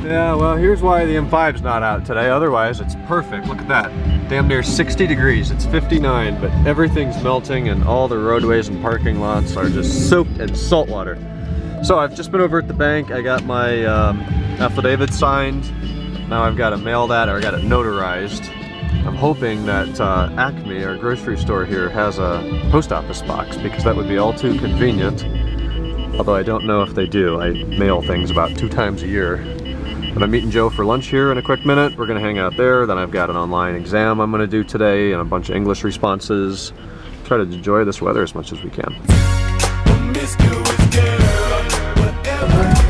Yeah, well, here's why the M5's not out today. Otherwise, it's perfect. Look at that. Damn near 60 degrees. It's 59, but everything's melting and all the roadways and parking lots are just soaked in salt water. So I've just been over at the bank. I got my affidavit signed. Now I've got to mail that, or I got it notarized. I'm hoping that Acme, our grocery store here, has a post office box, because that would be all too convenient. Although I don't know if they do. I mail things about 2 times a year. But I'm meeting Joe for lunch here in a quick minute. We're gonna hang out there. Then I've got an online exam I'm gonna do today and a bunch of English responses. Try to enjoy this weather as much as we can.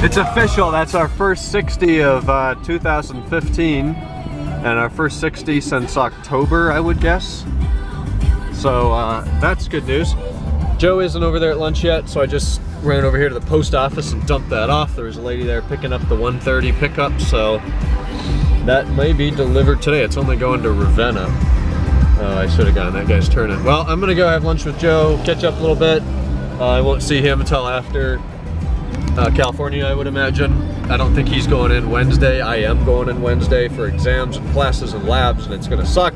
It's official, that's our first 60 of 2015. And our first 60 since October, I would guess. So that's good news. Joe isn't over there at lunch yet, so I just ran over here to the post office and dumped that off. There was a lady there picking up the 1:30 pickup, so that may be delivered today. It's only going to Ravenna. I should have gotten that guy's turn in. Well, I'm gonna go have lunch with Joe, catch up a little bit. I won't see him until after California, I would imagine. I don't think he's going in Wednesday. I am going in Wednesday for exams and classes and labs, and it's gonna suck,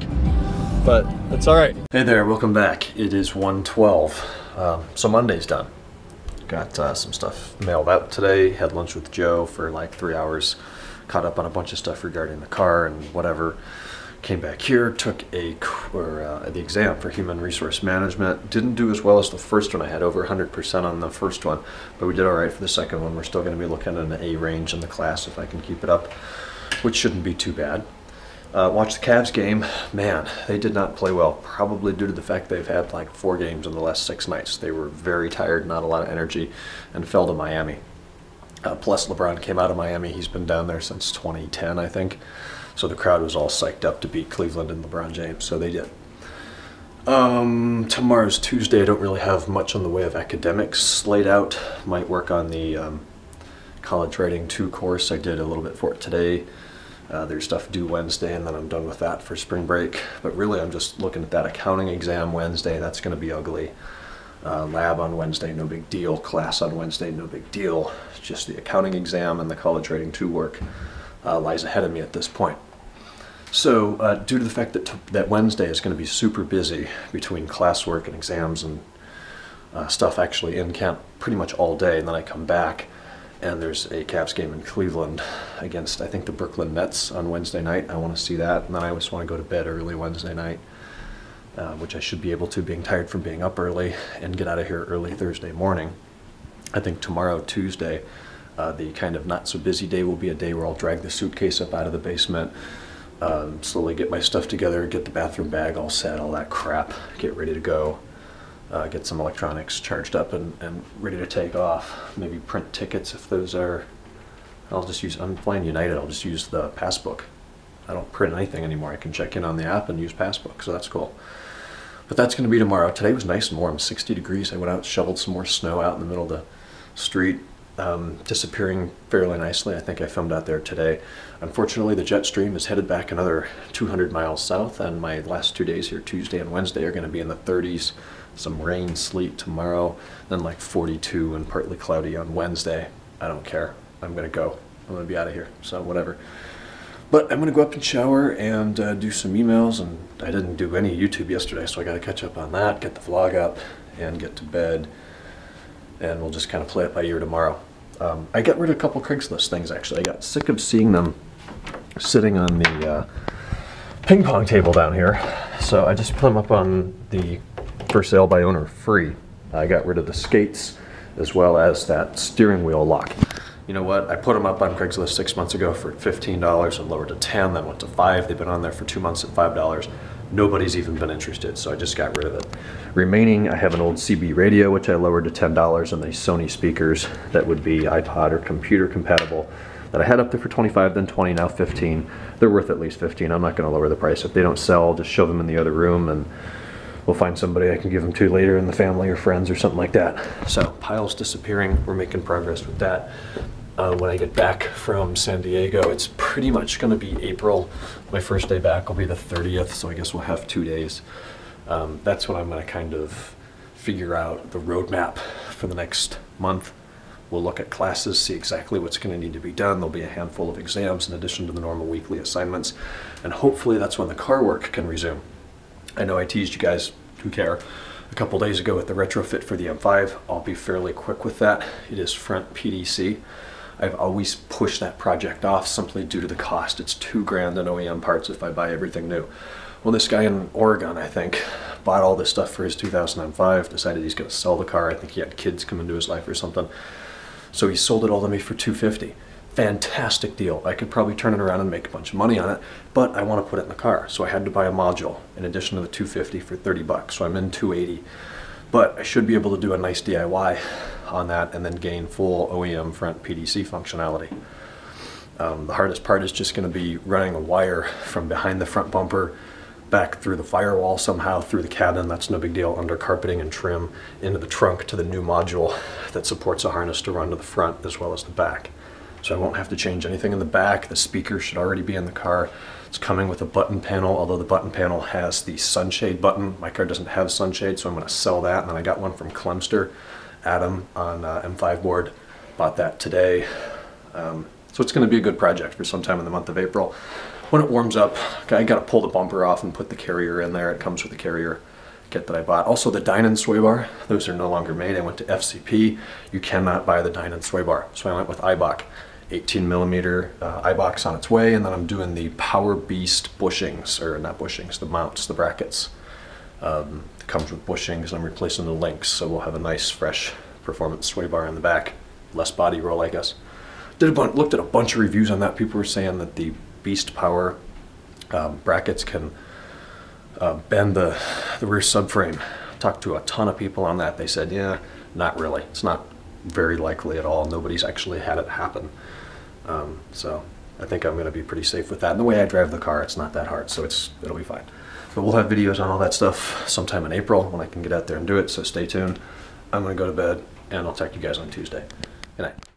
but it's all right. Hey there, welcome back. It is 1:12, so Monday's done. Got some stuff mailed out today, had lunch with Joe for like 3 hours, caught up on a bunch of stuff regarding the car and whatever. Came back here, took the exam for human resource management. Didn't do as well as the first one. I had over 100% on the first one, but we did all right for the second one. We're still going to be looking at an A range in the class if I can keep it up, which shouldn't be too bad. Watched the Cavs game. Man, they did not play well, probably due to the fact they've had like 4 games in the last 6 nights. They were very tired, not a lot of energy, and fell to Miami. Plus LeBron came out of Miami. He's been down there since 2010, I think. So the crowd was all psyched up to beat Cleveland and LeBron James, so they did. Tomorrow's Tuesday. I don't really have much on the way of academics laid out. Might work on the College Writing 2 course. I did a little bit for it today. There's stuff due Wednesday, and then I'm done with that for spring break. But really, I'm just looking at that accounting exam Wednesday. That's going to be ugly. Lab on Wednesday, no big deal. Class on Wednesday, no big deal. It's just the accounting exam and the College Writing 2 work lies ahead of me at this point. So due to the fact that Wednesday is going to be super busy between classwork and exams and stuff actually in camp pretty much all day, and then I come back and there's a Cavs game in Cleveland against, I think, the Brooklyn Nets on Wednesday night. I want to see that, and then I just want to go to bed early Wednesday night, which I should be able to, being tired from being up early, and get out of here early Thursday morning. I think tomorrow, Tuesday, the kind of not so busy day will be a day where I'll drag the suitcase up out of the basement, slowly get my stuff together, get the bathroom bag all set, all that crap, get ready to go. Get some electronics charged up and ready to take off. Maybe print tickets if those are, I'm flying United, I'll just use the Passbook. I don't print anything anymore. I can check in on the app and use Passbook, so that's cool. But that's going to be tomorrow. Today was nice and warm, 60 degrees. I went out, shoveled some more snow out in the middle of the street, disappearing fairly nicely. I think I filmed out there today. Unfortunately, the jet stream is headed back another 200 miles south, and my last 2 days here, Tuesday and Wednesday, are going to be in the 30s. Some rain, sleet tomorrow, then like 42 and partly cloudy on Wednesday. I don't care. I'm going to go. I'm going to be out of here, so whatever. But I'm going to go up and shower and do some emails, and I didn't do any YouTube yesterday, so I got to catch up on that, get the vlog up, and get to bed, and we'll just kind of play it by ear tomorrow. I got rid of a couple Craigslist things, actually. I got sick of seeing them sitting on the ping pong table down here, so I just put them up on the for sale by owner free. I got rid of the skates as well as that steering wheel lock. You know what? I put them up on Craigslist 6 months ago for $15 and lowered to 10, then went to 5. They've been on there for 2 months at $5. Nobody's even been interested, so I just got rid of it. Remaining, I have an old CB radio, which I lowered to $10, and the Sony speakers that would be iPod or computer compatible that I had up there for 25, then 20, now 15. They're worth at least 15. I'm not going to lower the price. If they don't sell, I'll just show them in the other room, and we'll find somebody I can give them to later in the family or friends or something like that. So pile's disappearing. We're making progress with that. When I get back from San Diego, it's pretty much going to be April. My first day back will be the 30th, so I guess we'll have 2 days. That's when I'm going to kind of figure out the roadmap for the next month. We'll look at classes, see exactly what's going to need to be done. There'll be a handful of exams in addition to the normal weekly assignments. And hopefully that's when the car work can resume. I know I teased you guys who care a couple days ago with the retrofit for the M5. I'll be fairly quick with that. It is front PDC. I've always pushed that project off simply due to the cost. It's $2,000 in OEM parts if I buy everything new. Well, this guy in Oregon, I think, bought all this stuff for his 2005, decided he's going to sell the car. I think he had kids come into his life or something. So he sold it all to me for $250. Fantastic deal. I could probably turn it around and make a bunch of money on it, but I want to put it in the car. So I had to buy a module in addition to the $250 for $30. So I'm in $280. But I should be able to do a nice DIY on that and then gain full OEM front PDC functionality. The hardest part is just going to be running a wire from behind the front bumper back through the firewall somehow, through the cabin, that's no big deal, under carpeting and trim, into the trunk to the new module that supports a harness to run to the front as well as the back. So I won't have to change anything in the back. The speaker should already be in the car. It's coming with a button panel, although the button panel has the sunshade button. My car doesn't have sunshade, so I'm going to sell that. And then I got one from Clemster, Adam on M5 board. Bought that today. So it's going to be a good project for sometime in the month of April. When it warms up, I got to pull the bumper off and put the carrier in there. It comes with the carrier kit that I bought. Also the Dynon sway bar, those are no longer made. I went to FCP. You cannot buy the Dynon sway bar. So I went with Eibach. 18mm Eibach's on its way, and then I'm doing the Power Beast bushings, or not bushings, the mounts, the brackets. It comes with bushings, and I'm replacing the links, so we'll have a nice fresh performance sway bar in the back. Less body roll, I guess. Looked at a bunch of reviews on that. People were saying that the Beast Power brackets can bend the rear subframe. Talked to a ton of people on that. They said, yeah, not really. It's not very likely at all. Nobody's actually had it happen. So I think I'm going to be pretty safe with that. And the way I drive the car, it's not that hard, so it'll be fine. But we'll have videos on all that stuff sometime in April when I can get out there and do it, so stay tuned. I'm going to go to bed, and I'll talk to you guys on Tuesday. Good night.